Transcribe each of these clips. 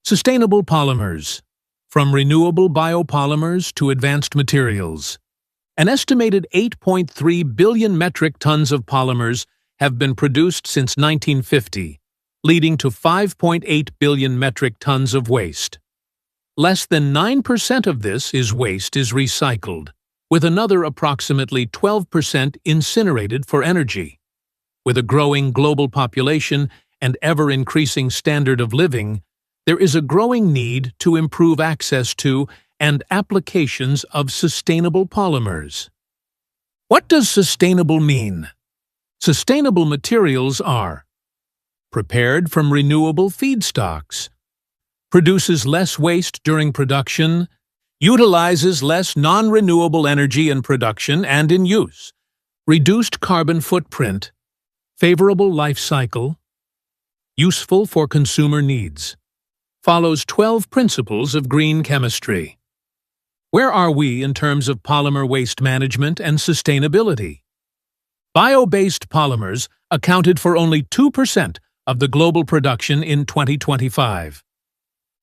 Sustainable polymers. From renewable biopolymers to advanced materials. An estimated 8.3 billion metric tons of polymers have been produced since 1950, leading to 5.8 billion metric tons of waste. Less than 9% of this waste is recycled, with another approximately 12% incinerated for energy. With a growing global population and ever-increasing standard of living, there is a growing need to improve access to and applications of sustainable polymers. What does sustainable mean? Sustainable materials are prepared from renewable feedstocks, produces less waste during production, utilizes less non-renewable energy in production and in use, reduced carbon footprint, favorable life cycle, useful for consumer needs. Follows 12 principles of green chemistry. Where are we in terms of polymer waste management and sustainability? Bio-based polymers accounted for only 2% of the global production in 2025.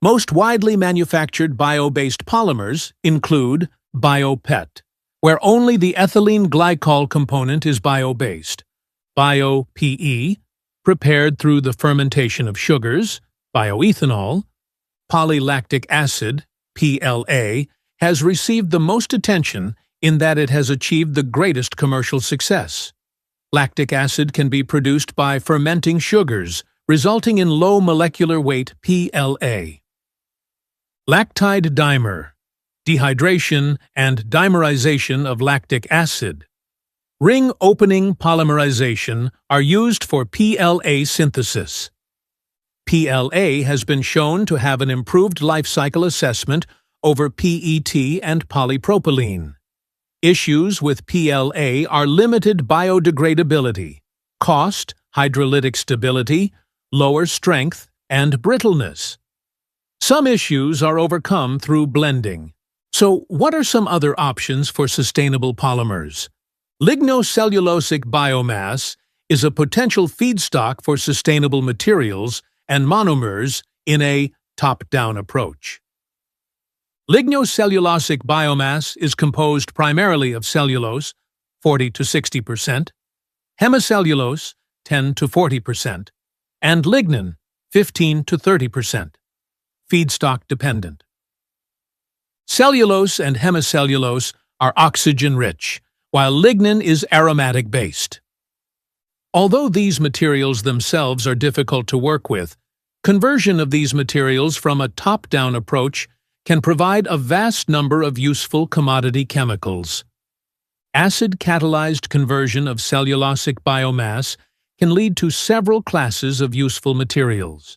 Most widely manufactured bio-based polymers include bio-PET, where only the ethylene glycol component is bio-based, bio-PE, prepared through the fermentation of sugars, bioethanol, polylactic acid, PLA, has received the most attention in that it has achieved the greatest commercial success. Lactic acid can be produced by fermenting sugars, resulting in low molecular weight PLA. Lactide dimer, dehydration and dimerization of lactic acid. Ring opening polymerization are used for PLA synthesis. PLA has been shown to have an improved life cycle assessment over PET and polypropylene. Issues with PLA are limited biodegradability, cost, hydrolytic stability, lower strength, and brittleness. Some issues are overcome through blending. So, what are some other options for sustainable polymers? Lignocellulosic biomass is a potential feedstock for sustainable materials and monomers in a top-down approach. Lignocellulosic biomass is composed primarily of cellulose, 40 to 60%, hemicellulose, 10 to 40%, and lignin, 15 to 30%. Feedstock dependent. Cellulose and hemicellulose are oxygen-rich, while lignin is aromatic-based. Although these materials themselves are difficult to work with, conversion of these materials from a top-down approach can provide a vast number of useful commodity chemicals. Acid-catalyzed conversion of cellulosic biomass can lead to several classes of useful materials.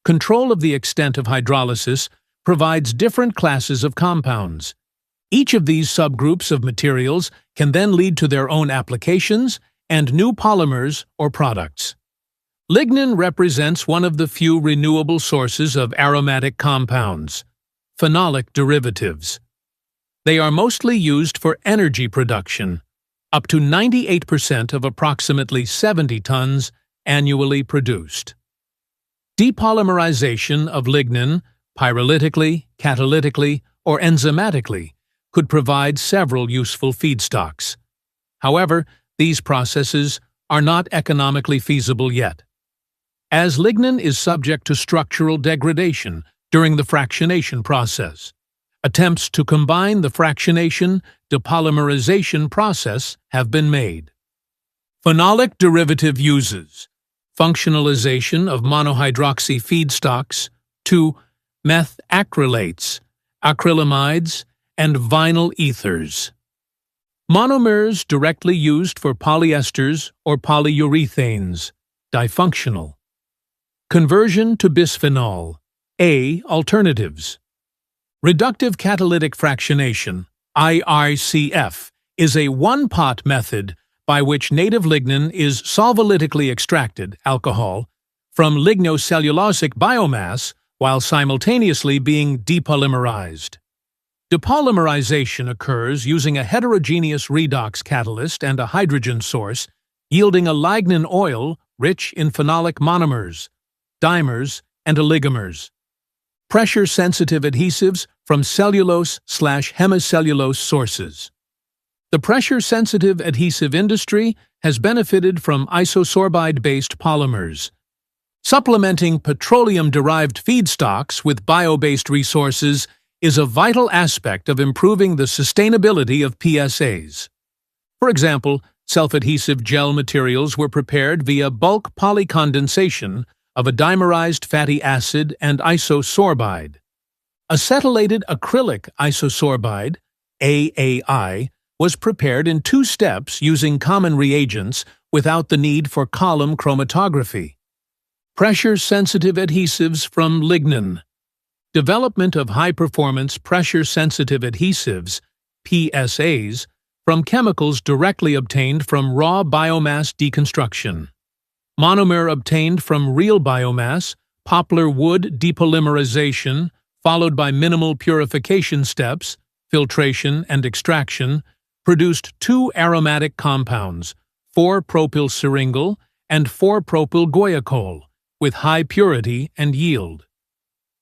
Control of the extent of hydrolysis provides different classes of compounds. Each of these subgroups of materials can then lead to their own applications and new polymers or products. Lignin represents one of the few renewable sources of aromatic compounds, phenolic derivatives. They are mostly used for energy production, up to 98% of approximately 70 tons annually produced. Depolymerization of lignin, pyrolytically, catalytically, or enzymatically, could provide several useful feedstocks. However, these processes are not economically feasible yet. As lignin is subject to structural degradation during the fractionation process, attempts to combine the fractionation-depolymerization process have been made. Phenolic derivative uses: functionalization of monohydroxy feedstocks to methacrylates, acrylamides, and vinyl ethers. Monomers directly used for polyesters or polyurethanes, difunctional. Conversion to bisphenol A alternatives. Reductive catalytic fractionation, IRCF, is a one-pot method by which native lignin is solvolytically extracted, alcohol, from lignocellulosic biomass while simultaneously being depolymerized. Depolymerization occurs using a heterogeneous redox catalyst and a hydrogen source, yielding a lignin oil rich in phenolic monomers, dimers, and oligomers. Pressure-sensitive adhesives from cellulose/hemicellulose sources. The pressure-sensitive adhesive industry has benefited from isosorbide-based polymers. Supplementing petroleum-derived feedstocks with bio-based resources is a vital aspect of improving the sustainability of PSAs. For example, self-adhesive gel materials were prepared via bulk polycondensation of a dimerized fatty acid and isosorbide. Acetylated acrylic isosorbide, AAI, was prepared in 2 steps using common reagents without the need for column chromatography. Pressure-sensitive adhesives from lignin. Development of high-performance pressure-sensitive adhesives, PSAs, from chemicals directly obtained from raw biomass deconstruction. Monomer obtained from real biomass, poplar wood depolymerization, followed by minimal purification steps, filtration and extraction, produced 2 aromatic compounds, 4-propylsyringyl and 4-propylguaiacol, with high purity and yield.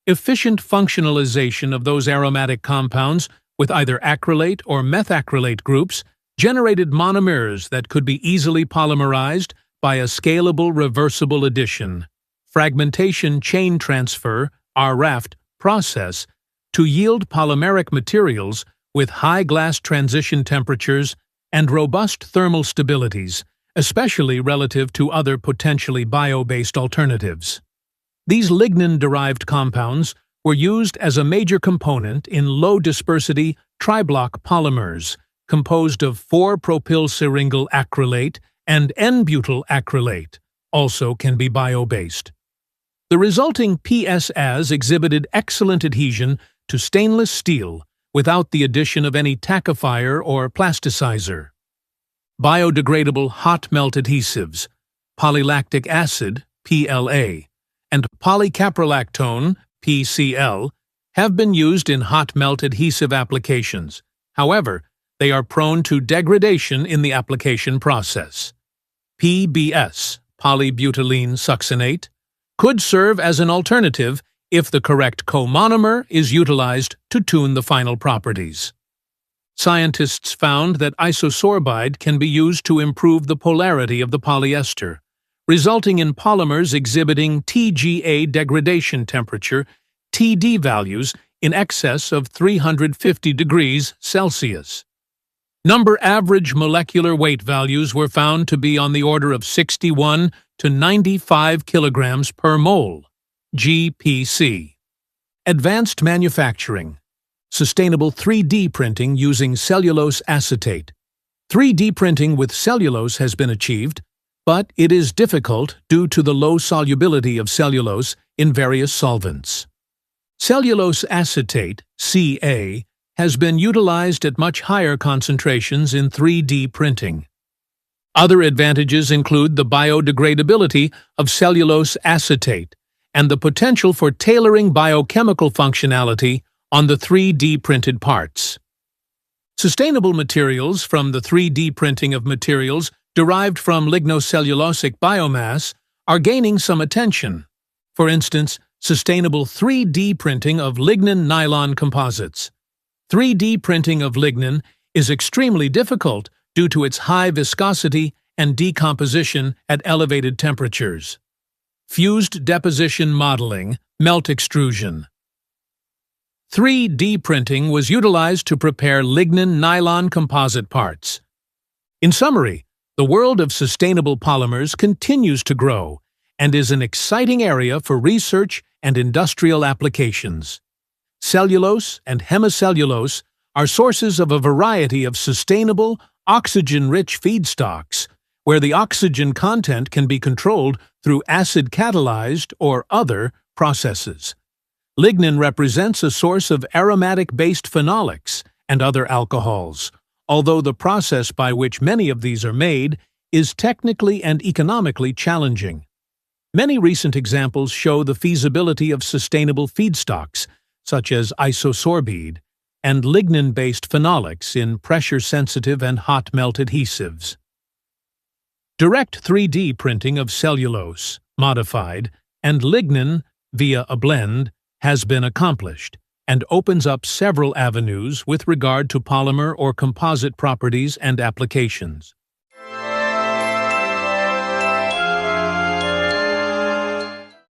Efficient functionalization of those aromatic compounds with either acrylate or methacrylate groups generated monomers that could be easily polymerized by a scalable reversible addition, fragmentation chain transfer, RAFT, process to yield polymeric materials with high glass transition temperatures and robust thermal stabilities, especially relative to other potentially bio-based alternatives. These lignin-derived compounds were used as a major component in low-dispersity triblock polymers, composed of 4-propylsyringyl acrylate and N-butyl acrylate, also can be bio-based. The resulting PSAs exhibited excellent adhesion to stainless steel without the addition of any tackifier or plasticizer. Biodegradable hot melt adhesives, polylactic acid, PLA, and polycaprolactone, PCl, have been used in hot melt adhesive applications. However, they are prone to degradation in the application process. PBS, polybutylene succinate, could serve as an alternative if the correct comonomer is utilized to tune the final properties. Scientists found that isosorbide can be used to improve the polarity of the polyester, resulting in polymers exhibiting TGA degradation temperature, TD values, in excess of 350 degrees Celsius. Average molecular weight values were found to be on the order of 61 to 95 kilograms per mole, GPC. Advanced manufacturing. Sustainable 3D printing using cellulose acetate. 3D printing with cellulose has been achieved, but it is difficult due to the low solubility of cellulose in various solvents. Cellulose acetate, Ca, has been utilized at much higher concentrations in 3D printing. Other advantages include the biodegradability of cellulose acetate and the potential for tailoring biochemical functionality on the 3D printed parts. Sustainable materials from the 3D printing of materials derived from lignocellulosic biomass are gaining some attention. For instance, sustainable 3D printing of lignin nylon composites. 3D printing of lignin is extremely difficult due to its high viscosity and decomposition at elevated temperatures. Fused deposition modeling, melt extrusion. 3D printing was utilized to prepare lignin nylon composite parts. In summary, the world of sustainable polymers continues to grow and is an exciting area for research and industrial applications. Cellulose and hemicellulose are sources of a variety of sustainable, oxygen-rich feedstocks, where the oxygen content can be controlled through acid-catalyzed or other processes. Lignin represents a source of aromatic-based phenolics and other alcohols, although the process by which many of these are made is technically and economically challenging. Many recent examples show the feasibility of sustainable feedstocks, such as isosorbide, and lignin-based phenolics in pressure-sensitive and hot-melt adhesives. Direct 3D printing of cellulose, modified, and lignin via a blend has been accomplished and opens up several avenues with regard to polymer or composite properties and applications.